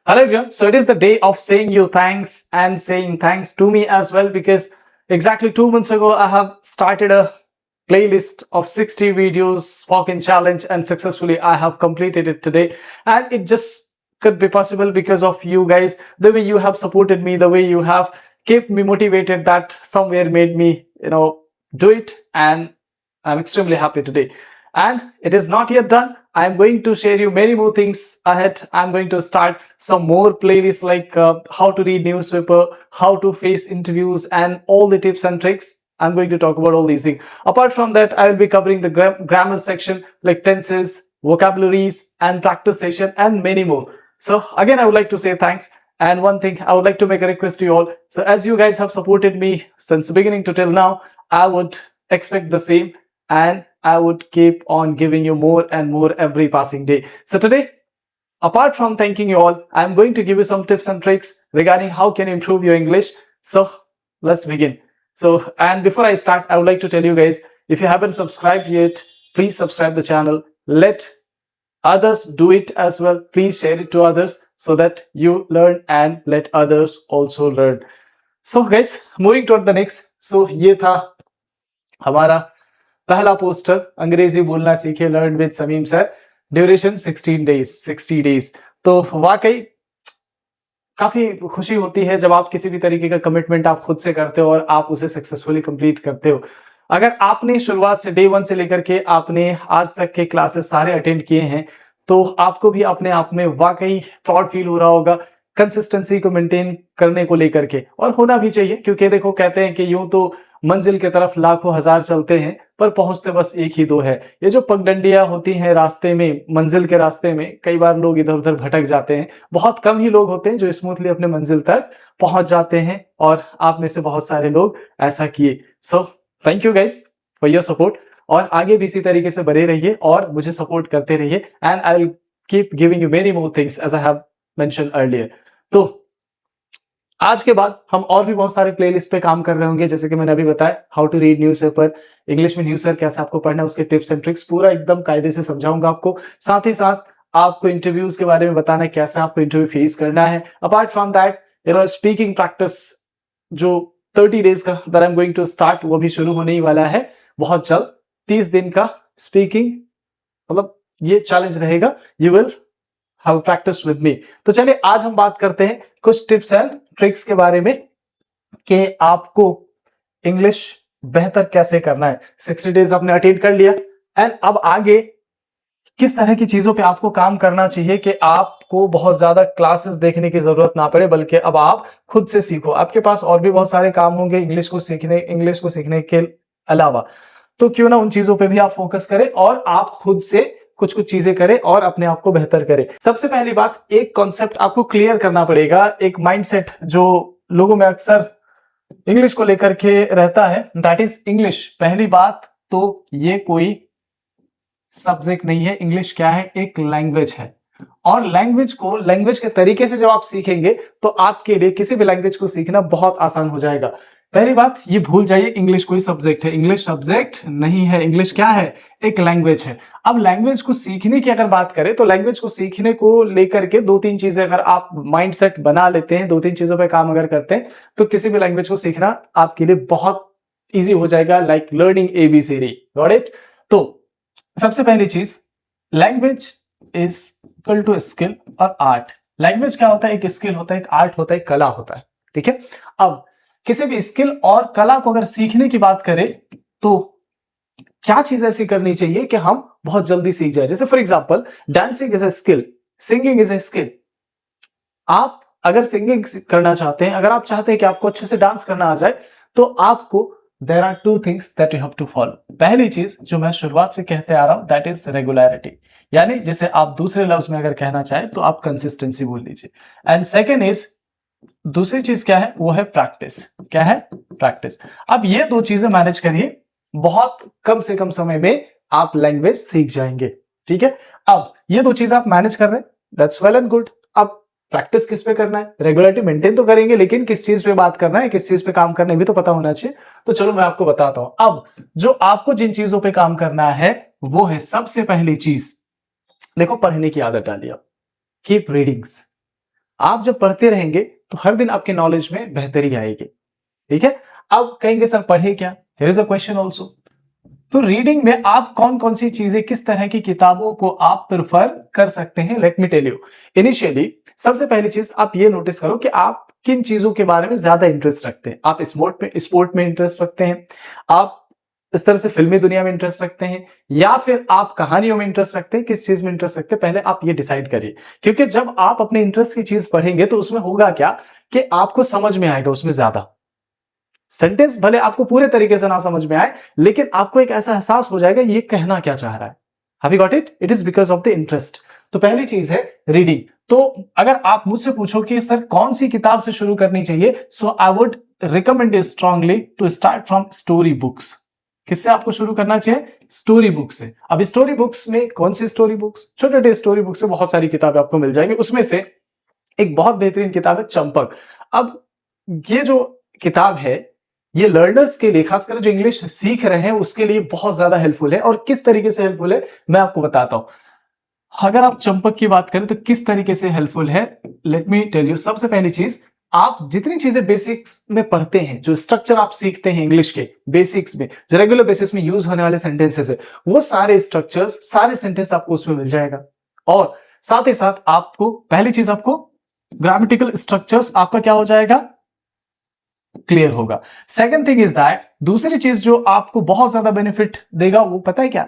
Hello everyone. So it is the day of saying you thanks and saying thanks to me as well, because exactly 2 months ago I have started a playlist of 60 videos spoken challenge, and successfully I have completed it today. And it just could be possible because of you guys, the way you have supported me, the way you have kept me motivated, that somewhere made me do it. And I'm extremely happy today. And it is not yet done. I'm going to share you many more things ahead. I'm going to start some more playlists like how to read newspaper, how to face interviews, and all the tips and tricks. I'm going to talk about all these things. Apart from that, I will be covering the grammar section like tenses, vocabularies, and practice session, and many more. So again, I would like to say thanks. And one thing, I would like to make a request to you all. So as you guys have supported me since the beginning to till now, I would expect the same, and I would keep on giving you more and more every passing day. So today, apart from thanking you all, I'm going to give you some tips and tricks regarding how can you improve your English. So let's begin. So, and before I start, I would like to tell you guys, if you haven't subscribed yet, please subscribe the channel. Let others do it as well. Please share it to others so that you learn and let others also learn. So guys, moving toward the next. So ये था हमारा पहला poster, अंग्रेजी बोलना सीखे, learn with Sameem sir, duration 60 days. तो वाकई काफी खुशी होती है जब आप किसी भी तरीके का कमिटमेंट आप खुद से करते हो और आप उसे सक्सेसफुली कंप्लीट करते हो। अगर आपने शुरुआत से डे 1 से लेकर के आपने आज तक के क्लासेस सारे अटेंड किए हैं, तो आपको भी अपने आप में वाकई प्राउड फील हो रहा होगा कंसिस्टेंसी को मेंटेन करने को लेकर के, और होना भी चाहिए, क्योंकि देखो कहते हैं कि यूं तो मंजिल की तरफ लाखों हजार चलते हैं पर पहुंचते बस एक ही दो है। ये जो पगडंडियां होती हैं रास्ते में, मंजिल के रास्ते में, कई बार लोग इधर उधर भटक जाते हैं। बहुत कम ही लोग होते हैं जो स्मूथली अपने मंजिल तक पहुंच जाते हैं, और आप में से बहुत सारे लोग ऐसा किए। So thank you guys for your support, और आगे भी इसी तरीके से बने रहिए और मुझे सपोर्ट करते रहिए। And I will keep giving you many more things as I have mention earlier. तो आज के बाद हम और भी बहुत सारे प्लेलिस्ट पे काम कर रहे होंगे, जैसे कि मैंने अभी बताया how to read newspaper, English में न्यूज़पेपर कैसे आपको पढ़ना है, उसके टिप्स एंड ट्रिक्स पूरा एकदम कायदे से समझाऊंगा आपको। साथ ही साथ आपको इंटरव्यूज के बारे में बताना है, कैसे आपको इंटरव्यू फेस करना है। Apart from that speaking practice जो 30 डेज का that I am going to start, वो भी शुरू होने ही वाला है बहुत जल्द। 30 दिन का स्पीकिंग मतलब ये चैलेंज रहेगा, you will have practice with me. तो चलिए आज हम बात करते हैं कुछ टिप्स एंड ट्रिक्स के बारे में कि आपको इंग्लिश बेहतर कैसे करना है। 60 डेज आपने अटेंड कर लिया, एंड अब आगे किस तरह की चीजों पे आपको काम करना चाहिए कि आपको बहुत ज्यादा क्लासेस देखने की जरूरत ना पड़े, बल्कि अब आप खुद से सीखो। आपके पास और भी बहुत सारे काम होंगे इंग्लिश को सीखने के अलावा, तो क्यों ना उन चीजों पे भी आप फोकस करें और आप खुद से कुछ कुछ चीजें करें और अपने आप को बेहतर करें। सबसे पहली बात, एक कॉन्सेप्ट आपको क्लियर करना पड़ेगा, एक माइंडसेट जो लोगों में अक्सर इंग्लिश को लेकर के रहता है, दैट इज इंग्लिश। पहली बात तो ये कोई सब्जेक्ट नहीं है, इंग्लिश क्या है, एक लैंग्वेज है। और लैंग्वेज के तरीके से जब आप सीखेंगे तो आपके लिए किसी भी लैंग्वेज को सीखना बहुत आसान हो जाएगा। पहली बात ये भूल जाइए, इंग्लिश कोई सब्जेक्ट है, इंग्लिश सब्जेक्ट नहीं है। इंग्लिश क्या है, एक लैंग्वेज है। अब लैंग्वेज को सीखने की अगर बात करें तो लैंग्वेज को सीखने को लेकर के 2-3 चीजें अगर आप माइंडसेट बना लेते हैं, 2-3 चीजों पर काम अगर करते हैं, तो किसी भी लैंग्वेज को सीखना आपके लिए बहुत ईजी हो जाएगा, like learning ABCD। Got it? तो सबसे पहली चीज, language is equal to skill और आर्ट। लैंग्वेज क्या होता है, एक स्किल होता है, एक आर्ट होता है, एक कला होता है। ठीक है, अब किसी भी स्किल और कला को अगर सीखने की बात करें तो क्या चीज ऐसी करनी चाहिए कि हम बहुत जल्दी सीख जाए। जैसे for example, dancing is a skill, singing is a skill. आप अगर सिंगिंग करना चाहते हैं, अगर आप चाहते हैं कि आपको अच्छे से डांस करना आ जाए, तो आपको there are 2 things that you have to follow. पहली चीज जो मैं शुरुआत से कहते आ रहा हूं, दैट इज रेगुलरिटी, यानी जैसे आप दूसरे लफ्ज में अगर कहना चाहें तो आप कंसिस्टेंसी बोल लीजिए। एंड सेकेंड इज, दूसरी चीज क्या है, वो है प्रैक्टिस। क्या है, प्रैक्टिस। अब ये 2 चीजें मैनेज करिए, बहुत कम से कम समय में आप लैंग्वेज सीख जाएंगे। ठीक है, अब ये 2 चीज आप मैनेज कर रहे हैं, दैट्स वेल एंड गुड। अब प्रैक्टिस किस पे करना है, रेगुलरिटी मेंटेन तो करेंगे, लेकिन किस चीज पे बात करना है, किस चीज पे काम करना है भी तो पता होना चाहिए। तो चलो मैं आपको बताता हूं। अब जो आपको जिन चीजों पे काम करना है वो है, सबसे पहली चीज देखो, पढ़ने की आदत डालिए। कीप रीडिंग्स, आप जब पढ़ते रहेंगे तो हर दिन आपके नॉलेज में बेहतरी आएगी। ठीक है, अब कहेंगे सर पढ़े क्या, here is a question also. तो रीडिंग में आप कौन कौन सी चीजें, किस तरह की किताबों को आप प्रेफर कर सकते हैं, let me tell you. Initially सबसे पहली चीज आप ये नोटिस करो कि आप किन चीजों के बारे में ज्यादा इंटरेस्ट रखते हैं। आप स्पोर्ट में इंटरेस्ट रखते हैं, आप इस तरह से फिल्मी दुनिया में इंटरेस्ट रखते हैं, या फिर आप कहानियों में इंटरेस्ट रखते हैं, किस चीज में इंटरेस्ट रखते हैं, पहले आप ये डिसाइड करिए। क्योंकि जब आप अपने इंटरेस्ट की चीज पढ़ेंगे तो उसमें होगा क्या कि आपको समझ में आएगा उसमें ज्यादा। सेंटेंस भले आपको पूरे तरीके से ना समझ में आए, लेकिन आपको एक ऐसा एहसास हो जाएगा ये कहना क्या चाह रहा है। Have you got it? It is because of the interest. तो पहली चीज है रीडिंग। तो अगर आप मुझसे पूछो कि सर कौन सी किताब से शुरू करनी चाहिए, so I would recommend you strongly to start from story books. किससे आपको शुरू करना चाहिए? स्टोरी बुक से। अब स्टोरी बुक्स में कौन सी स्टोरी बुक्स? छोटे छोटे स्टोरी बुक्स से बहुत सारी किताबें आपको मिल जाएंगी। उसमें से एक बहुत बेहतरीन किताब है चंपक। अब ये जो किताब है ये लर्नर्स के लिए, खासकर जो इंग्लिश सीख रहे हैं उसके लिए बहुत ज्यादा हेल्पफुल है। और किस तरीके से हेल्पफुल है मैं आपको बताता हूं। अगर आप चंपक की बात करें तो किस तरीके से हेल्पफुल है, लेट मी टेल यू। सबसे पहली चीज, आप जितनी चीजें बेसिक्स में पढ़ते हैं, जो स्ट्रक्चर आप सीखते हैं इंग्लिश के बेसिक्स में, जो रेगुलर बेसिस में यूज होने वाले सेंटेंसेस है, वो सारे स्ट्रक्चर्स, सारे सेंटेंस आपको उसमें मिल जाएगा। और साथ ही साथ आपको पहली चीज, आपको ग्रामेटिकल स्ट्रक्चर्स आपका क्या हो जाएगा? क्लियर होगा। सेकंड थिंग इज दैट, दूसरी चीज जो आपको बहुत ज्यादा बेनिफिट देगा वो पता है क्या?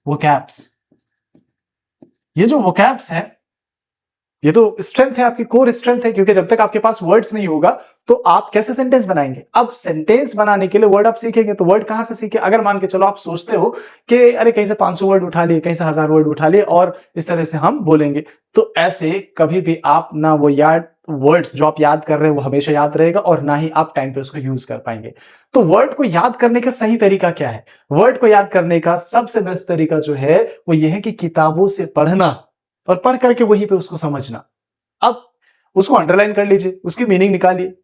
वोकैब्स। ये जो वोकैब्स है ये तो स्ट्रेंथ है, आपकी कोर स्ट्रेंथ है। क्योंकि जब तक आपके पास वर्ड्स नहीं होगा तो आप कैसे सेंटेंस बनाएंगे? अब सेंटेंस बनाने के लिए वर्ड आप सीखेंगे, तो वर्ड कहां से सीखे? अगर मान के चलो आप सोचते हो कि अरे कहीं से 500 वर्ड उठा लिए, कहीं से 1000 वर्ड उठा लिए और इस तरह से हम बोलेंगे, तो ऐसे कभी भी आप ना वो याद वर्ड्स जो आप याद कर रहे हैं वो हमेशा याद रहेगा, और ना ही आप टाइम पे उसको यूज कर पाएंगे। तो वर्ड को याद करने का सही तरीका क्या है? वर्ड को याद करने का सबसे बेस्ट तरीका जो है वो ये है कि किताबों से पढ़ना और पढ़ करके वहीं पे उसको समझना। अब उसको अंडरलाइन कर लीजिए, उसकी मीनिंग निकालिए।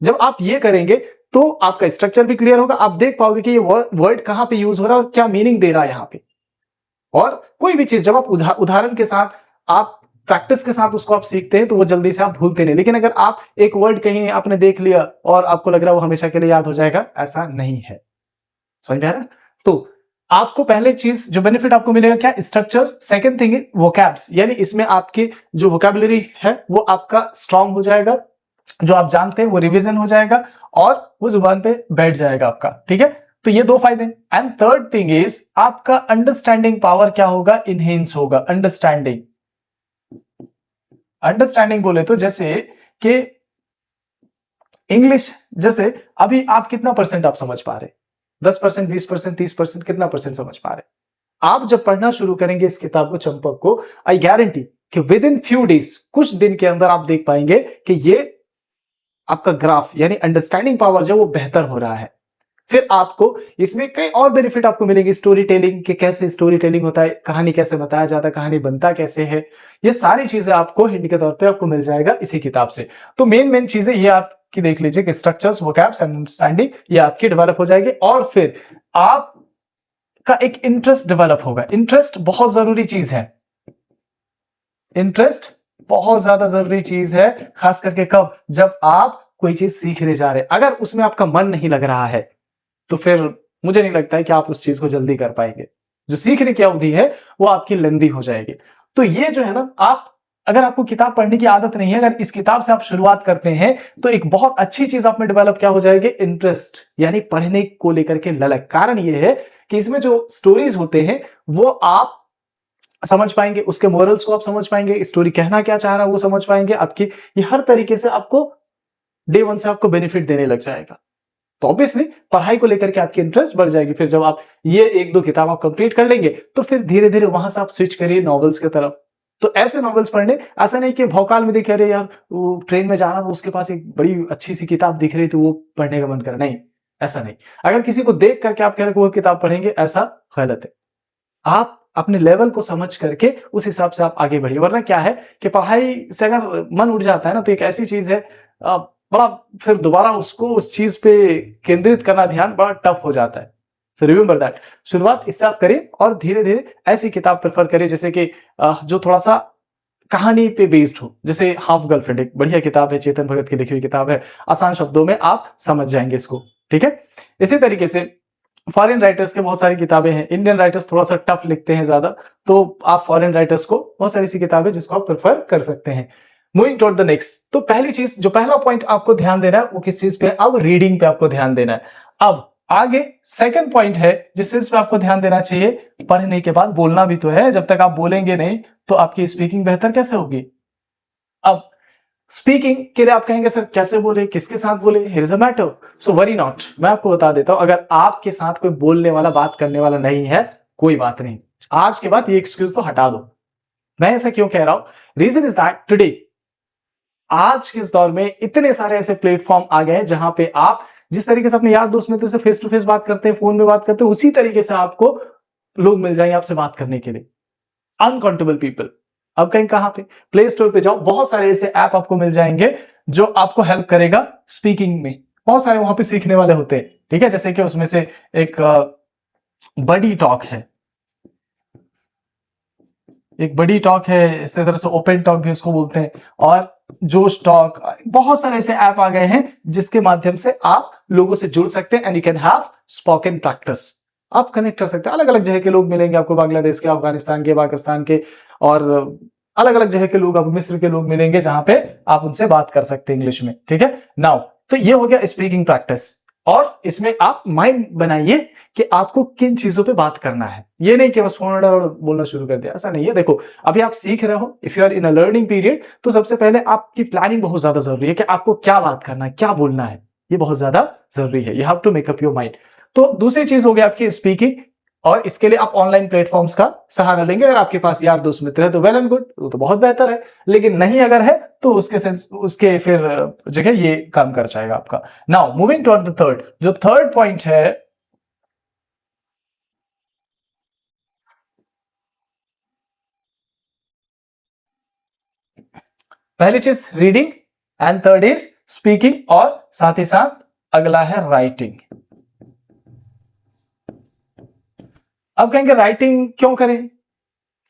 जब आप ये करेंगे तो आपका स्ट्रक्चर भी क्लियर होगा, आप देख पाओगे कि ये वर्ड कहां पे यूज हो रहा है और क्या मीनिंग दे रहा है यहां पे। और कोई भी चीज जब आप उदाहरण के साथ, आप प्रैक्टिस के साथ उसको आप सीखते हैं तो वो जल्दी से आप भूलते नहीं। लेकिन अगर आप एक वर्ड कहीं आपने देख लिया और आपको लग रहा है वो हमेशा के लिए याद हो जाएगा, ऐसा नहीं है। समझ में आ रहा है? तो आपको पहले चीज जो बेनिफिट आपको मिलेगा क्या? Structures. Second thing is vocabs, यानी इसमें आपकी जो वोकैबुलरी है वो आपका स्ट्रांग हो जाएगा, जो आप जानते हैं वो रिवीजन हो जाएगा और वो जुबान पे बैठ जाएगा आपका। ठीक है, तो ये दो फायदे। एंड थर्ड थिंग इज आपका अंडरस्टैंडिंग पावर क्या होगा? इनहेंस होगा। अंडरस्टैंडिंग, अंडरस्टैंडिंग बोले तो जैसे कि इंग्लिश, जैसे अभी आप कितना परसेंट आप समझ पा रहे? 10%, 20%, 30%, कितना परसेंट समझ पा रहे? आप जब पढ़ना शुरू करेंगे इस किताब को, चंपक को, आई गारंटी कि विद इन फ्यू डेज, कुछ दिन के अंदर आप देख पाएंगे कि ये आपका ग्राफ यानी अंडरस्टैंडिंग पावर जो वो बेहतर हो रहा है। फिर आपको इसमें कई और बेनिफिट आपको मिलेंगे। स्टोरी टेलिंग के, कैसे स्टोरी टेलिंग होता है, कहानी कैसे बताया जाता है, कहानी बनता कैसे है, ये सारी चीजें आपको हिंट के तौर पे आपको मिल जाएगा इसी किताब से। तो मेन चीजें ये आपकी देख लीजिए कि स्ट्रक्चर्स, वोकैब्स, अंडरस्टैंडिंग, ये आपकी डेवलप हो जाएगी। और फिर आपका एक इंटरेस्ट डेवलप होगा। इंटरेस्ट बहुत जरूरी चीज है। इंटरेस्ट बहुत ज्यादा जरूरी चीज है, खास करके कब? जब आप कोई चीज सीखने जा रहे हैं। अगर उसमें आपका मन नहीं लग रहा है तो फिर मुझे नहीं लगता है कि आप उस चीज को जल्दी कर पाएंगे। जो सीखने की अवधि है वो आपकी लंबी हो जाएगी। तो ये जो है ना, आप अगर आपको किताब पढ़ने की आदत नहीं है, अगर इस किताब से आप शुरुआत करते हैं तो एक बहुत अच्छी चीज आप में डेवलप क्या हो जाएगी? इंटरेस्ट, यानी पढ़ने को लेकर के ललक। कारण ये है कि इसमें जो स्टोरीज होते हैं वो आप समझ पाएंगे, उसके मोरल्स को आप समझ पाएंगे, स्टोरी कहना क्या चाह रहा है वो समझ पाएंगे। आपकी ये हर तरीके से आपको डे वन से आपको बेनिफिट देने लग जाएगा। तो ऑब्वियसली पढ़ाई को लेकर के आपकी इंटरेस्ट बढ़ जाएगी। फिर जब आप ये एक दो किताब आप कंप्लीट कर लेंगे तो फिर धीरे धीरे वहां से आप स्विच करिए नॉवेल्स की तरफ। तो ऐसे नॉवेल्स पढ़ने, ऐसा नहीं कि भौकाल में दिखे, रहे यार वो ट्रेन में जा रहा है उसके पास एक बड़ी अच्छी सी किताब दिख रही तो वो पढ़ने का मन कर, नहीं, ऐसा नहीं। अगर किसी को देख करके आप कह रहे वो किताब पढ़ेंगे, ऐसा गलत है। आप अपने लेवल को समझ करके उस हिसाब से आप आगे बढ़िए। वरना क्या है कि पढ़ाई से अगर मन उठ जाता है ना तो एक ऐसी चीज है, बड़ा फिर दोबारा उसको उस चीज पे केंद्रित करना ध्यान बड़ा टफ हो जाता है। सो रिमेंबर दैट, शुरुआत इससे आप करें और धीरे धीरे ऐसी किताब प्रेफर करें जैसे कि जो थोड़ा सा कहानी पे बेस्ड हो, जैसे हाफ गर्लफ्रेंड एक बढ़िया किताब है, चेतन भगत की लिखी हुई किताब है, आसान शब्दों में आप समझ जाएंगे इसको, ठीक है। इसी तरीके से फॉरेन राइटर्स के बहुत सारी किताबें हैं, इंडियन राइटर्स थोड़ा सा टफ लिखते हैं ज्यादा, तो आप फॉरेन राइटर्स को बहुत सारी सी किताबें जिसको आप प्रेफर कर सकते हैं। मूविंग टुवर्ड द नेक्स्ट, तो पहली चीज जो पहला पॉइंट आपको ध्यान देना है वो किस चीज पे, अब रीडिंग पे आपको ध्यान देना है। अब आगे सेकंड पॉइंट है जिस चीज पे आपको ध्यान देना चाहिए, पढ़ने के बाद बोलना भी तो है, जब तक आप बोलेंगे नहीं तो आपकी स्पीकिंग बेहतर कैसे होगी। अब स्पीकिंग के लिए आप कहेंगे सर कैसे बोले, किसके साथ बोले, here is a matter, so worry not, मैं आपको बता देता हूं, अगर आपके साथ कोई बोलने वाला बात करने वाला नहीं है कोई बात नहीं, आज के बाद ये एक्सक्यूज तो हटा दो। मैं ऐसा क्यों कह रहा हूं, रीजन इज दैट टुडे आज के इस दौर में इतने सारे ऐसे प्लेटफॉर्म आ गए हैं जहां पे आप जिस तरीके से अपने यार दोस्त मित्र से फेस टू फेस बात करते हैं, फोन में बात करते हैं, उसी तरीके से आपको लोग मिल जाएंगे आपसे बात करने के लिए, अनकाउंटेबल पीपल। अब कहीं कहां पे, प्ले स्टोर पे जाओ, बहुत सारे ऐसे ऐप आपको मिल जाएंगे जो आपको हेल्प करेगा स्पीकिंग में, बहुत सारे वहां पे सीखने वाले होते हैं, ठीक है। जैसे कि उसमें से एक बडी टॉक है, एक बड़ी टॉक है, इस तरह से ओपन टॉक भी उसको बोलते हैं, और जोश टॉक, बहुत सारे ऐसे ऐप आ गए हैं जिसके माध्यम से आप लोगों से जुड़ सकते हैं and you can have spoken practice, आप कनेक्ट कर सकते हैं। अलग अलग जगह के लोग मिलेंगे आपको, बांग्लादेश के, अफगानिस्तान के, पाकिस्तान के, और अलग अलग जगह के लोग, आपको मिस्र के लोग मिलेंगे जहां पे आप उनसे बात कर सकते हैं इंग्लिश में, ठीक है। नाउ तो ये हो गया स्पीकिंग प्रैक्टिस, और इसमें आप माइंड बनाइए कि आपको किन चीजों पे बात करना है, ये नहीं कि बस फोन और बोलना शुरू कर दिया, ऐसा नहीं है। देखो अभी आप सीख रहे हो, if you are in a learning period, तो सबसे पहले आपकी प्लानिंग बहुत ज्यादा जरूरी है कि आपको क्या बात करना है, क्या बोलना है, ये बहुत ज्यादा जरूरी है, you have to make up your mind. तो दूसरी चीज हो गई आपकी स्पीकिंग, और इसके लिए आप ऑनलाइन प्लेटफॉर्म्स का सहारा लेंगे। अगर आपके पास यार दोस्त मित्र है तो वेल एंड गुड, वो तो बहुत बेहतर है, लेकिन नहीं अगर है तो उसके फिर जगह ये काम कर जाएगा आपका। Now moving toward the third, जो थर्ड पॉइंट है, पहली चीज reading and third is speaking, और साथ ही साथ अगला है राइटिंग। अब कहेंगे राइटिंग क्यों करें,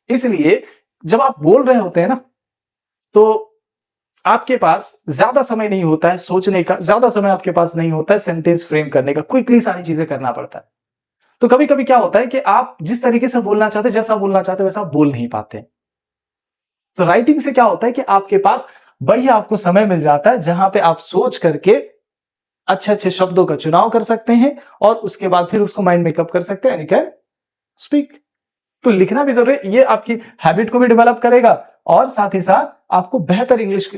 इसलिए जब आप बोल रहे होते हैं ना तो आपके पास ज्यादा समय नहीं होता है सोचने का, ज्यादा समय आपके पास नहीं होता है सेंटेंस फ्रेम करने का, क्विकली सारी चीजें करना पड़ता है। तो कभी कभी क्या होता है कि आप जिस तरीके से बोलना चाहते हैं, जैसा बोलना चाहते हैं वैसा बोल नहीं पाते। तो राइटिंग से क्या होता है कि आपके पास बढ़िया आपको समय मिल जाता है जहां पे आप सोच करके अच्छे अच्छे शब्दों का चुनाव कर सकते हैं, और उसके बाद फिर उसको माइंड मेकअप कर सकते हैं एंड यू कैन स्पीक। तो लिखना भी जरूरी है, ये आपकी हैबिट को भी डेवलप करेगा, और साथ ही साथ आपको बेहतर इंग्लिश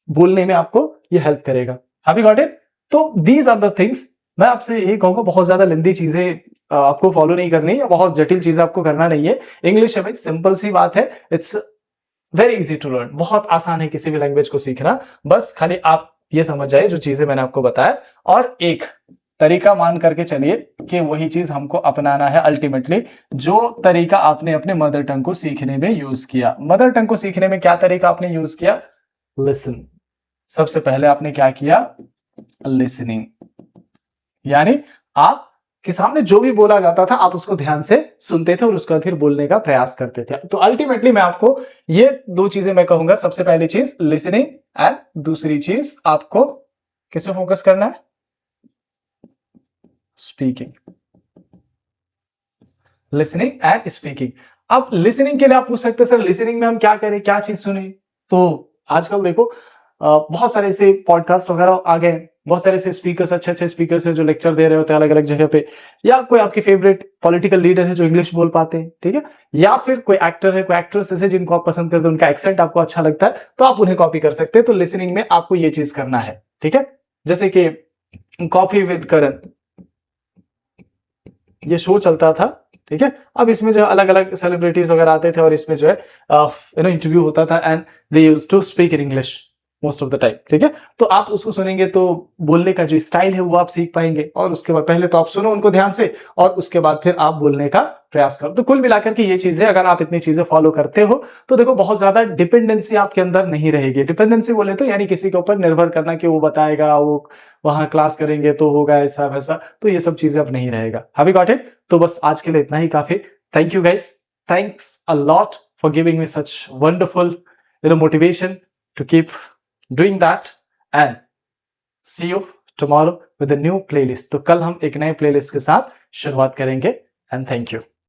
बोलने में आपको ये हेल्प करेगा। Have you got it? तो दीज आर द थिंग्स। मैं आपसे यही कहूंगा, बहुत ज्यादा लंबी चीजें आपको फॉलो नहीं करनी है, बहुत जटिल चीजें आपको करना नहीं है। इंग्लिश है भाई, सिंपल सी बात है, it's very easy to learn, बहुत आसान है किसी भी लैंग्वेज को सीखना। बस खाली आप ये समझ जाइए जो चीजें मैंने आपको बताया, और एक तरीका मान करके चलिए कि वही चीज हमको अपनाना है अल्टीमेटली, जो तरीका आपने अपने मदर टंग को सीखने में यूज किया। मदर टंग को सीखने में क्या तरीका आपने यूज किया? लिसन। सबसे पहले आपने क्या किया? लिसनिंग, यानी आप के सामने जो भी बोला जाता था आप उसको ध्यान से सुनते थे और उसका फिर बोलने का प्रयास करते थे। तो अल्टीमेटली मैं आपको ये दो चीजें मैं कहूंगा, सबसे पहली चीज लिसनिंग, एंड दूसरी चीज आपको किस पे फोकस करना है? स्पीकिंग। Listening and speaking. अब लिसनिंग के लिए आप पूछ सकते हैं सर लिसनिंग में हम क्या करें, क्या चीज सुने? तो आजकल देखो बहुत सारे ऐसे पॉडकास्ट वगैरह आ गए, बहुत सारे ऐसे स्पीकर्स, अच्छे अच्छे स्पीकर्स हैं जो लेक्चर दे रहे होते हैं अलग अलग जगह पे, या कोई आपके फेवरेट पॉलिटिकल लीडर है जो इंग्लिश बोल पाते हैं, ठीक है, या फिर कोई एक्टर है, कोई एक्ट्रेस है जिनको आप पसंद करते हैं, उनका एक्सेंट आपको अच्छा लगता है तो आप उन्हें कॉपी कर सकते हैं। तो लिसनिंग में आपको ये चीज करना है, ठीक है। जैसे कि कॉफी विद करण, ये शो चलता था, ठीक है। अब इसमें जो अलग अलग सेलिब्रिटीज वगैरह आते थे, और इसमें जो है इंटरव्यू होता था, and they used to speak in English most of the time, ठीक है। तो आप उसको सुनेंगे तो बोलने का जो स्टाइल है वो आप सीख पाएंगे, और उसके बाद पहले तो आप सुनो उनको ध्यान से, और उसके बाद फिर आप बोलने का प्रयास करो। तो कुल मिलाकर के ये चीजें, अगर आप इतनी चीजें फॉलो करते हो तो देखो बहुत ज्यादा डिपेंडेंसी आपके अंदर नहीं रहेगी। डिपेंडेंसी बोले तो यानी किसी के ऊपर निर्भर करना कि वो बताएगा, वो वहां क्लास करेंगे तो होगा ऐसा वैसा, तो ये सब चीजें अब नहीं रहेगा। Have you got it? तो बस आज के लिए इतना ही काफी। Thank you guys, thanks a lot for giving me such wonderful motivation to keep doing that and see you tomorrow with a new playlist. तो कल हम एक नए playlist के साथ शुरुआत करेंगे and thank you.